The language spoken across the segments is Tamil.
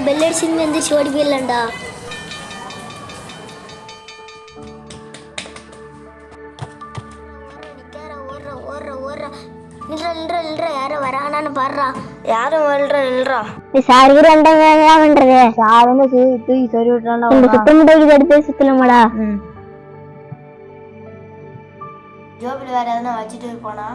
பெல் அடிச்சுன்னு வந்துச்சு ஓடி போயிடலாம்டா. யாரும் வரானான்னு பாடுறா. யாரும் நில்றா. சார் என்ன பண்றது? சார் வந்து தூக்கி சொல்லி விட்டுறான். சுத்தமுட்டைக்கு எடுத்து சுத்தலாமாடா? ஜோபில் வேற எதனா வச்சுட்டு இருப்பானா?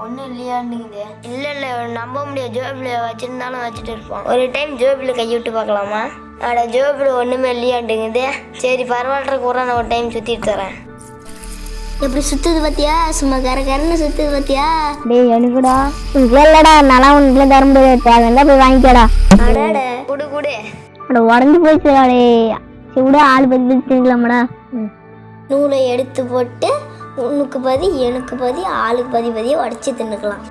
ஒன்றும் இல்லையாண்டுங்குது. இல்லை நம்ப முடியாது. ஜோபில் வச்சிருந்தாலும் வச்சுட்டு இருப்பான். ஒரு டைம் ஜோபில் கைவிட்டு பார்க்கலாமா? அட ஜோபில் ஒன்றுமே இல்லையாண்டுங்குது. சரி பரவாயில்ல கூட நான் ஒரு டைம் சுற்றிட்டு தரேன். எப்படி சுத்துது பாத்தியா? சும்மா கரன்னு சுத்துது பாத்தியா? டேய் எனக்குடா இல்லடா, நல்லா உனக்குலாம் தர முடியாது. தேவைன்னா போய் வாங்கிக்கடா. அடாட குடு குடு. அட உடஞ்சு போயிடுச்சுடா. சிவிட ஆள் பத்தி திங்கலாமாடா? நூலை எடுத்து போட்டு உனக்கு பதி எனக்கு பதி ஆளுக்கு பதியை உடச்சி தின்னுக்கலாம்.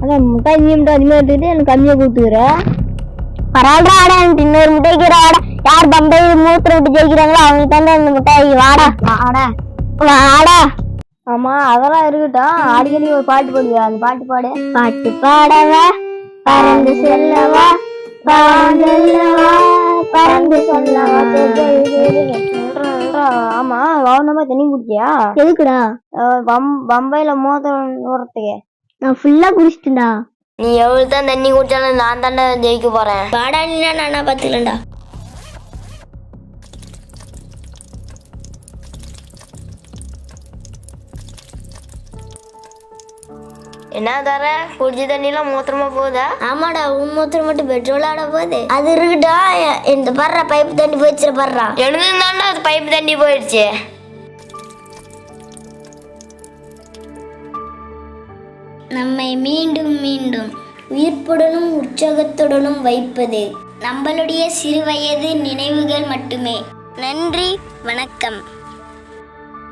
அதான் முட்டாய் நீ முட்டாய் அதிகமாக எடுத்துக்கிட்டு எனக்கு கம்மியாக கொடுத்துக்கிற. பரவாயில்ல ஆடா, எனக்கு இன்னொரு முட்டைக்கிற ஆடா. யார் பம்பை மூத்திர விட்டு ஜெயிக்கிறாங்களோ அவங்க தாண்டா இந்த முட்டாய். வாடா வாடா வாடா. ஆமா அதெல்லாம் இருக்கட்டும். அடிக்கடி ஒரு பாட்டு பாடுவியா? அந்த பாட்டு பாடு. பாட்டு பாடவா பறந்து செல்லவா பறந்து செல்லவா. ஆமா கவனமா தண்ணி குடிச்சியா? எதுக்குடா? பம்பையில மோதிரம் ஓடுறதுக்கு. நான் ஃபுல்லா குடிச்சிட்டேன்டா. நீ எவ்வளவு தான் தண்ணி குடிச்சாலும் நான் தாண்டா ஜெயிக்க போறேன். வாடா நீனா நானா பாத்துக்கலடா. என்ன தர குடிச்ச தண்ணிலாம் மூத்திரமா போகுதா? ஆமாடா, உன் மூத்திரம் மட்டும் பெட்ரோல் ஆட போகுது. அது இருக்குடா. இந்த பர்றா பைப்பு தண்ணி போயிடுச்சு. பர்றா எனக்கு தாண்டா அது பைப்பு தண்ணி போயிடுச்சு. நம்மை மீண்டும் மீண்டும் உயிர்ப்புடனும் உற்சாகத்துடனும் வைப்பது நம்மளுடைய சிறுவயது நினைவுகள் மட்டுமே. நன்றி, வணக்கம்.